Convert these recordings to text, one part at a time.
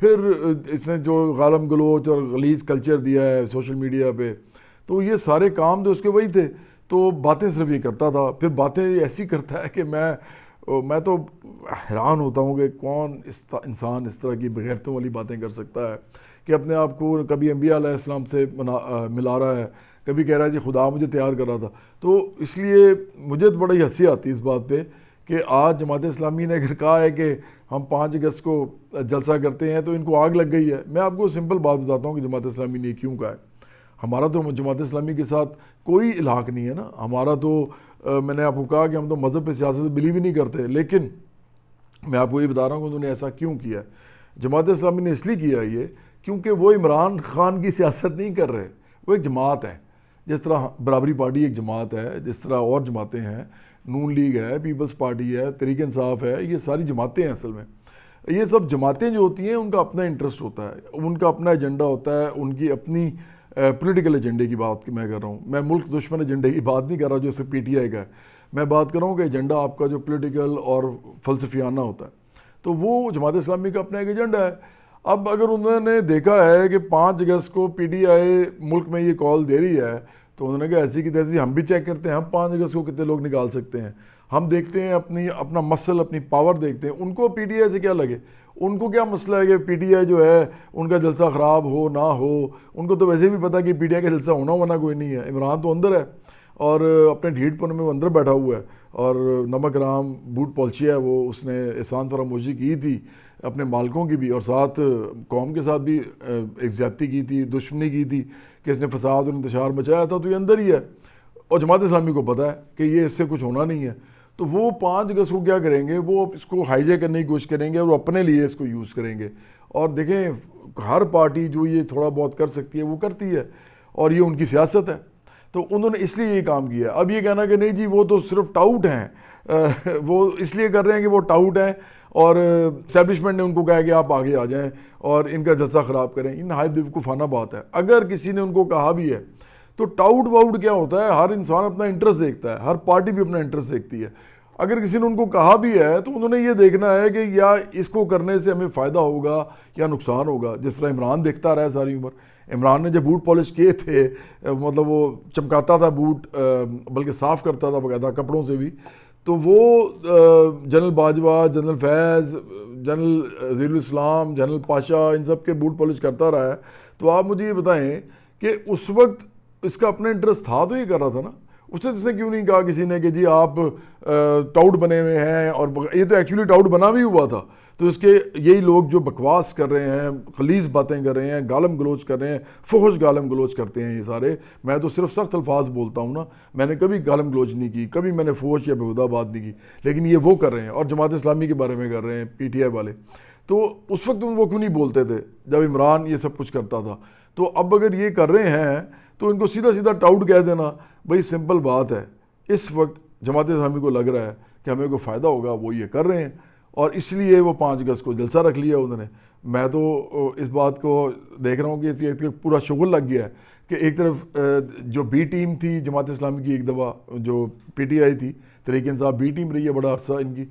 پھر اس نے جو غالم گلوچ اور غلیظ کلچر دیا ہے سوشل میڈیا پہ، تو یہ سارے کام تو اس کے وہی تھے. تو باتیں صرف یہ کرتا تھا، پھر باتیں ایسی کرتا ہے کہ میں تو حیران ہوتا ہوں کہ کون انسان اس طرح کی بغیرتوں والی باتیں کر سکتا ہے کہ اپنے آپ کو کبھی انبیاء علیہ السلام سے ملا رہا ہے، کبھی کہہ رہا ہے جی خدا مجھے تیار کر رہا تھا. تو اس لیے مجھے تو بڑی ہنسی آتی اس بات پہ کہ آج جماعت اسلامی نے اگر کہا ہے کہ ہم 5 اگست کو جلسہ کرتے ہیں تو ان کو آگ لگ گئی ہے. میں آپ کو سمپل بات بتاتا ہوں کہ جماعت اسلامی نے کیوں کہا ہے. ہمارا تو جماعت اسلامی کے ساتھ کوئی الحاق نہیں ہے نا. ہمارا تو میں نے آپ کو کہا کہ ہم تو مذہب پہ سیاست بلیو ہی نہیں کرتے، لیکن میں آپ کو یہ بتا رہا ہوں کہ انہوں نے ایسا کیوں کیا. جماعت اسلامی نے اس لیے کیا یہ کیونکہ وہ عمران خان کی سیاست نہیں کر رہے، وہ ایک جماعت ہے. جس طرح برابری پارٹی ایک جماعت ہے، جس طرح اور جماعتیں ہیں، نون لیگ ہے، پیپلز پارٹی ہے، تحریک انصاف ہے، یہ ساری جماعتیں ہیں. اصل میں یہ سب جماعتیں جو ہوتی ہیں ان کا اپنا انٹرسٹ ہوتا ہے، ان کا اپنا ایجنڈا ہوتا ہے، ان کی اپنی پولیٹیکل ایجنڈے کی بات میں کر رہا ہوں. میں ملک دشمن ایجنڈے کی بات نہیں کر رہا جو اسے پی ٹی آئی کا ہے. میں بات کر رہا ہوں کہ ایجنڈا آپ کا جو پولیٹیکل اور فلسفیانہ ہوتا ہے، تو وہ جماعت اسلامی کا اپنا ایک ایجنڈا ہے. اب اگر انہوں نے دیکھا ہے کہ 5 اگست کو پی ٹی آئی ملک میں یہ کال دے رہی ہے، تو انہوں نے کہا ایسی کی تیسی ہم بھی چیک کرتے ہیں، ہم 5 اگست کو کتنے لوگ نکال سکتے ہیں. ہم دیکھتے ہیں اپنا مسل، اپنی پاور دیکھتے ہیں. ان کو پی ٹی آئی سے کیا لگے، ان کو کیا مسئلہ ہے کہ پی ٹی آئی جو ہے ان کا جلسہ خراب ہو نہ ہو. ان کو تو ویسے بھی پتا کہ پی ٹی آئی کا جلسہ ہونا کوئی نہیں ہے. عمران تو اندر ہے اور اپنے ڈھیٹ پن میں وہ اندر بیٹھا ہوا ہے، اور نمک رام بوٹ پالچیا ہے، وہ اس نے احسان فراموشی کی تھی اپنے مالکوں کی بھی، اور ساتھ قوم کے ساتھ بھی ایک زیادتی کی تھی، دشمنی کی تھی کہ اس نے فساد اور انتشار مچایا تھا. تو یہ اندر ہی ہے اور جماعت اسلامی کو پتہ ہے کہ یہ اس سے کچھ ہونا نہیں ہے. تو وہ 5 اگست کو کیا کریں گے، وہ اس کو ہائی جیک کرنے کی کوشش کریں گے اور وہ اپنے لیے اس کو یوز کریں گے. اور دیکھیں ہر پارٹی جو یہ تھوڑا بہت کر سکتی ہے وہ کرتی ہے، اور یہ ان کی سیاست ہے. تو انہوں نے اس لیے یہ کام کیا. اب یہ کہنا کہ نہیں جی وہ تو صرف ٹاؤٹ ہیں، وہ اس لیے کر رہے ہیں کہ وہ ٹاؤٹ ہیں اور اسٹیبلشمنٹ نے ان کو کہا کہ آپ آگے آ جائیں اور ان کا جلسہ خراب کریں. یہ نہایت بیوقوفانہ بات ہے. اگر کسی نے ان کو کہا بھی ہے تو ٹاؤٹ واؤٹ کیا ہوتا ہے، ہر انسان اپنا انٹرسٹ دیکھتا ہے، ہر پارٹی بھی اپنا انٹرسٹ دیکھتی ہے. اگر کسی نے ان کو کہا بھی ہے تو انہوں نے یہ دیکھنا ہے کہ یا اس کو کرنے سے ہمیں فائدہ ہوگا یا نقصان ہوگا. جس طرح عمران دیکھتا رہا ہے ساری عمر. عمران نے جب بوٹ پالش کیے تھے، مطلب وہ چمکاتا تھا بوٹ، بلکہ صاف کرتا تھا باقاعدہ کپڑوں سے بھی، تو وہ جنرل باجوہ، جنرل فیض، جنرل ضیاء الاسلام، جنرل پاشا، ان سب کے بوٹ پالش کرتا رہا ہے. تو آپ مجھے یہ بتائیں کہ اس وقت اس کا اپنا انٹرسٹ تھا تو یہ کر رہا تھا نا. اس نے جس نے کیوں نہیں کہا کسی نے کہ جی آپ ٹاؤٹ بنے ہوئے ہیں، اور یہ تو ایکچولی ٹاؤٹ بنا بھی ہوا تھا. تو اس کے یہی لوگ جو بکواس کر رہے ہیں، غلیظ باتیں کر رہے ہیں، گالم گلوچ کر رہے ہیں، فحش گالم گلوچ کرتے ہیں یہ سارے. میں تو صرف سخت الفاظ بولتا ہوں نا، میں نے کبھی گالم گلوچ نہیں کی، کبھی میں نے فحش یا بیہودہ بات نہیں کی، لیکن یہ وہ کر رہے ہیں اور جماعت اسلامی کے بارے میں کر رہے ہیں پی ٹی آئی والے. تو اس وقت وہ کیوں نہیں بولتے تھے جب عمران یہ سب کچھ کرتا تھا. تو اب اگر یہ کر رہے ہیں تو ان کو سیدھا سیدھا ٹاؤٹ کہہ دینا. بھائی سمپل بات ہے، اس وقت جماعت اسلامی کو لگ رہا ہے کہ ہمیں کوئی فائدہ ہوگا، وہ یہ کر رہے ہیں، اور اس لیے وہ 5 اگست کو جلسہ رکھ لیا انہوں نے. میں تو اس بات کو دیکھ رہا ہوں کہ اس کا پورا شغل لگ گیا ہے کہ ایک طرف جو بی ٹیم تھی جماعت اسلامی کی، ایک دفعہ جو پی ٹی آئی تھی، تحریک انصاف بی ٹیم رہی ہے بڑا عرصہ ان کی،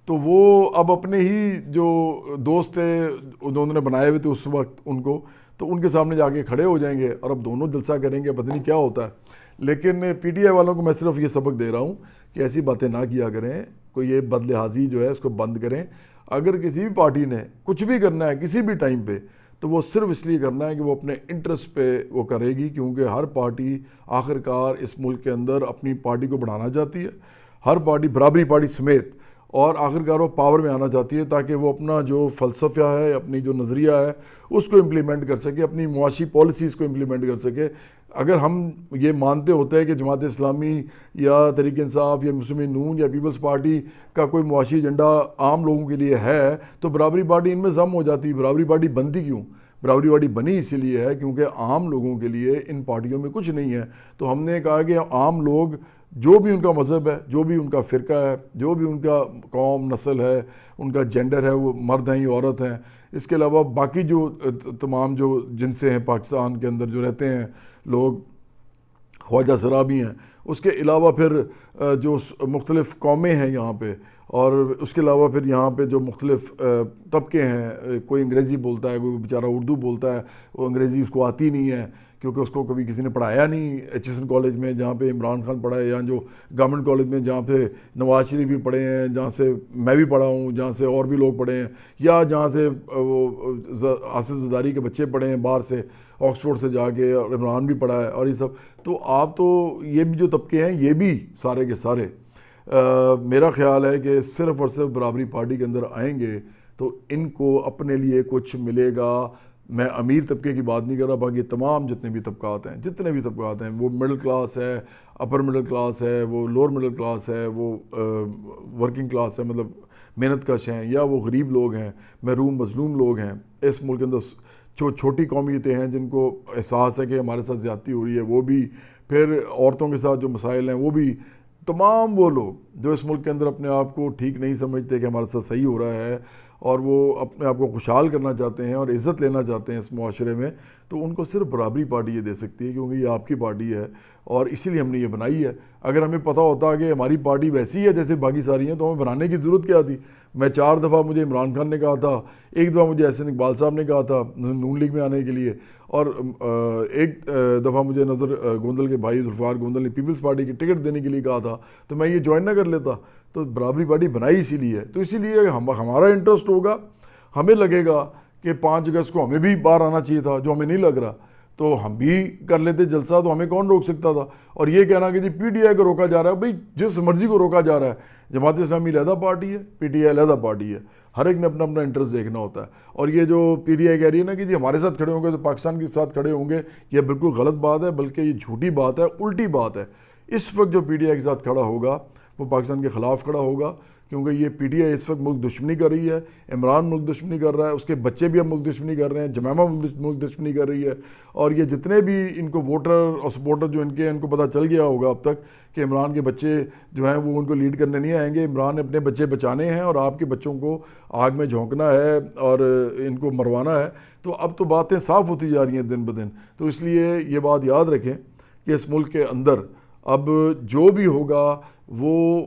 تو وہ اب اپنے ہی جو دوست تھے انہوں نے بنائے ہوئے تھے اس وقت ان کو، تو ان کے سامنے جا کے کھڑے ہو جائیں گے اور اب دونوں جلسہ کریں گے. پتہ نہیں کیا ہوتا ہے. لیکن پی ٹی آئی والوں کو میں صرف یہ سبق دے رہا ہوں کہ ایسی باتیں نہ کیا کریں. کوئی یہ بد لحاظی جو ہے اس کو بند کریں. اگر کسی بھی پارٹی نے کچھ بھی کرنا ہے کسی بھی ٹائم پہ، تو وہ صرف اس لیے کرنا ہے کہ وہ اپنے انٹرسٹ پہ وہ کرے گی، کیونکہ ہر پارٹی آخر کار اس ملک کے اندر اپنی پارٹی کو بڑھانا چاہتی ہے. ہر پارٹی برابری پارٹی سمیت، اور آخر کار وہ پاور میں آنا چاہتی ہے تاکہ وہ اپنا جو فلسفہ ہے، اپنی جو نظریہ ہے اس کو امپلیمنٹ کر سکے، اپنی معاشی پالیسیز کو امپلیمنٹ کر سکے. اگر ہم یہ مانتے ہوتے ہیں کہ جماعت اسلامی یا تحریک انصاف یا مسلم نون یا پیپلز پارٹی کا کوئی معاشی ایجنڈا عام لوگوں کے لیے ہے، تو برابری پارٹی ان میں ضم ہو جاتی. برابری پارٹی بنتی کیوں؟ برابری پارٹی بنی اسی لیے ہے کیونکہ عام لوگوں کے لیے ان پارٹیوں میں کچھ نہیں ہے. تو ہم نے کہا کہ عام لوگ جو بھی ان کا مذہب ہے، جو بھی ان کا فرقہ ہے، جو بھی ان کا قوم نسل ہے، ان کا جینڈر ہے، وہ مرد ہیں یا عورت ہیں، اس کے علاوہ باقی جو تمام جو جنسیں ہیں پاکستان کے اندر جو رہتے ہیں لوگ، خواجہ سرابی ہیں، اس کے علاوہ پھر جو مختلف قومیں ہیں یہاں پہ، اور اس کے علاوہ پھر یہاں پہ جو مختلف طبقے ہیں، کوئی انگریزی بولتا ہے، کوئی بیچارہ اردو بولتا ہے، وہ انگریزی اس کو آتی نہیں ہے کیونکہ اس کو کبھی کسی نے پڑھایا نہیں ایچ ایس این کالج میں جہاں پہ عمران خان پڑھا ہے، یا جو گورنمنٹ کالج میں جہاں پہ نواز شریف بھی پڑھے ہیں، جہاں سے میں بھی پڑھا ہوں، جہاں سے اور بھی لوگ پڑھے ہیں، یا جہاں سے وہ آصف زرداری کے بچے پڑھے ہیں باہر سے، آکسفورڈ سے جا کے، اور عمران بھی پڑھا ہے اور یہ سب. تو آپ تو یہ بھی جو طبقے ہیں یہ بھی سارے کے سارے میرا خیال ہے کہ صرف اور صرف برابری پارٹی کے اندر آئیں گے تو ان کو اپنے لیے کچھ ملے گا. میں امیر طبقے کی بات نہیں کر رہا، باقی تمام جتنے بھی طبقات ہیں وہ مڈل کلاس ہے، اپر مڈل کلاس ہے، وہ لوور مڈل کلاس ہے، وہ ورکنگ کلاس ہے، مطلب محنت کش ہیں، یا وہ غریب لوگ ہیں، محروم مظلوم لوگ ہیں اس ملک کے اندر، چھوٹی قومیتیں ہیں جن کو احساس ہے کہ ہمارے ساتھ زیادتی ہو رہی ہے، وہ بھی، پھر عورتوں کے ساتھ جو مسائل ہیں وہ بھی، تمام وہ لوگ جو اس ملک کے اندر اپنے آپ کو ٹھیک نہیں سمجھتے کہ ہمارے ساتھ صحیح ہو رہا ہے اور وہ اپنے آپ کو خوشحال کرنا چاہتے ہیں اور عزت لینا چاہتے ہیں اس معاشرے میں، تو ان کو صرف برابری پارٹی یہ دے سکتی ہے، کیونکہ یہ آپ کی پارٹی ہے اور اسی لیے ہم نے یہ بنائی ہے. اگر ہمیں پتہ ہوتا کہ ہماری پارٹی ویسی ہے جیسے باقی ساری ہیں تو ہمیں بنانے کی ضرورت کیا تھی. میں 4 دفعہ مجھے عمران خان نے کہا تھا، 1 دفعہ مجھے احسن اقبال صاحب نے کہا تھا نون لیگ میں آنے کے لیے، اور 1 دفعہ مجھے نظر گوندل کے بھائی ذوالفقار گوندل نے پیپلز پارٹی کی ٹکٹ دینے کے لیے کہا تھا، تو میں یہ جوائن نہ کر لیتا. تو برابری پارٹی بنائی اسی لیے ہے. تو اسی لیے ہمارا انٹرسٹ ہوگا، ہمیں لگے گا کہ 5 اگست کو ہمیں بھی باہر آنا چاہیے تھا، جو ہمیں نہیں لگ رہا تو ہم بھی کر لیتے جلسہ، تو ہمیں کون روک سکتا تھا. اور یہ کہنا کہ جی پی ٹی آئی کو روکا جا رہا ہے، بھئی جس مرضی کو روکا جا رہا ہے. جماعت اسلامی علیحدہ پارٹی ہے، پی ٹی آئی علیحدہ پارٹی ہے، ہر ایک نے اپنا اپنا انٹرسٹ دیکھنا ہوتا ہے. اور یہ جو پی ٹی آئی کہہ رہی ہے نا کہ جی ہمارے ساتھ کھڑے ہوں گے تو پاکستان کے ساتھ کھڑے ہوں گے، یہ بالکل غلط بات ہے، بلکہ یہ جھوٹی بات ہے، الٹی بات ہے. اس وقت جو پی ٹی آئی کے ساتھ کھڑا ہوگا وہ پاکستان کے خلاف کھڑا ہوگا، کیونکہ یہ پی ٹی آئی اس وقت ملک دشمنی کر رہی ہے، عمران ملک دشمنی کر رہا ہے، اس کے بچے بھی اب ملک دشمنی کر رہے ہیں، جمامہ ملک دشمنی کر رہی ہے. اور یہ جتنے بھی ان کو ووٹر اور سپورٹر جو ان کو پتہ چل گیا ہوگا اب تک کہ عمران کے بچے جو ہیں وہ ان کو لیڈ کرنے نہیں آئیں گے، عمران نے اپنے بچے بچانے ہیں اور آپ کے بچوں کو آگ میں جھونکنا ہے اور ان کو مروانا ہے. تو اب تو باتیں صاف ہوتی جا رہی ہیں دن بدن. تو اس لیے یہ بات یاد رکھیں کہ اس ملک کے اندر اب جو بھی ہوگا وہ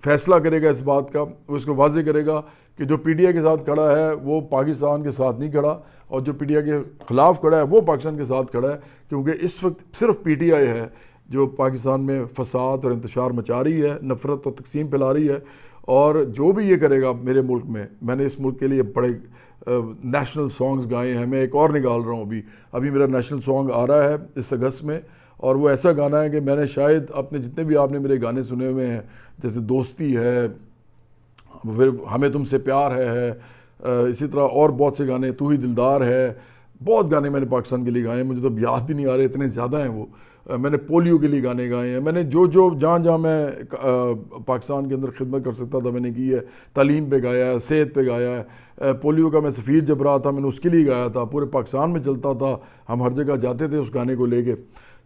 فیصلہ کرے گا اس بات کا، وہ اس کو واضح کرے گا کہ جو پی ٹی آئی کے ساتھ کھڑا ہے وہ پاکستان کے ساتھ نہیں کھڑا، اور جو پی ٹی آئی کے خلاف کھڑا ہے وہ پاکستان کے ساتھ کھڑا ہے. کیونکہ اس وقت صرف پی ٹی آئی ہے جو پاکستان میں فساد اور انتشار مچا رہی ہے، نفرت اور تقسیم پھیلا رہی ہے. اور جو بھی یہ کرے گا میرے ملک میں نے اس ملک کے لیے بڑے نیشنل سانگز گائے ہیں. میں ایک اور نکال رہا ہوں، ابھی میرا نیشنل سانگ آ رہا ہے اس اگست میں، اور وہ ایسا گانا ہے کہ میں نے شاید اپنے جتنے بھی آپ نے میرے گانے سنے ہوئے ہیں، جیسے دوستی ہے، پھر ہمیں تم سے پیار ہے، اسی طرح اور بہت سے گانے، تو ہی دلدار ہے، بہت گانے میں نے پاکستان کے لیے گائے ہیں، مجھے تو یاد بھی نہیں آ رہے، اتنے زیادہ ہیں وہ. میں نے پولیو کے لیے گانے گائے ہیں، میں نے جو جہاں میں پاکستان کے اندر خدمت کر سکتا تھا میں نے کی ہے. تعلیم پہ گایا ہے، صحت پہ گایا ہے، پولیو کا میں سفیر جب رہا تھا میں نے اس کے لیے گایا تھا، پورے پاکستان میں چلتا تھا، ہم ہر جگہ جاتے تھے اس گانے کو لے کے.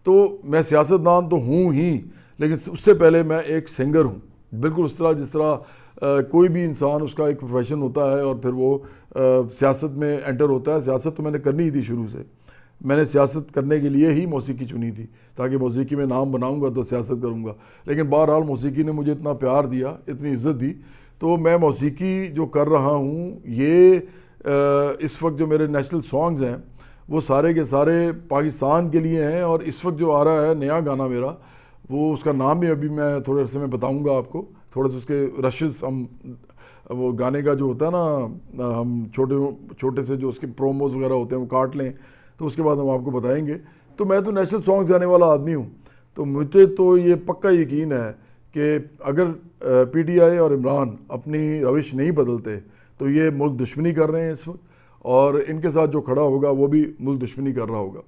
تو میں سیاستدان تو ہوں ہی، لیکن اس سے پہلے میں ایک سنگر ہوں، بالکل اس طرح جس طرح کوئی بھی انسان اس کا ایک پروفیشن ہوتا ہے اور پھر وہ سیاست میں انٹر ہوتا ہے. سیاست تو میں نے کرنی ہی تھی شروع سے، میں نے سیاست کرنے کے لیے ہی موسیقی چنی تھی، تاکہ موسیقی میں نام بناؤں گا تو سیاست کروں گا. لیکن بہرحال موسیقی نے مجھے اتنا پیار دیا، اتنی عزت دی، تو میں موسیقی جو کر رہا ہوں یہ اس وقت جو میرے نیشنل سانگز ہیں وہ سارے کے سارے پاکستان کے لیے ہیں. اور اس وقت جو آ رہا ہے نیا گانا میرا، وہ اس کا نام بھی ابھی میں تھوڑے عرصے میں بتاؤں گا آپ کو، تھوڑے سے اس کے رشز، ہم وہ گانے کا جو ہوتا ہے نا، ہم چھوٹے سے جو اس کے پروموز وغیرہ ہوتے ہیں وہ کاٹ لیں تو اس کے بعد ہم آپ کو بتائیں گے. تو میں تو نیشنل سانگز گانے والا آدمی ہوں، تو مجھے تو یہ پکا یقین ہے کہ اگر پی ٹی آئی اور عمران اپنی روش نہیں بدلتے تو یہ ملک دشمنی کر رہے ہیں اس وقت، اور ان کے ساتھ جو کھڑا ہوگا وہ بھی ملک دشمنی کر رہا ہوگا.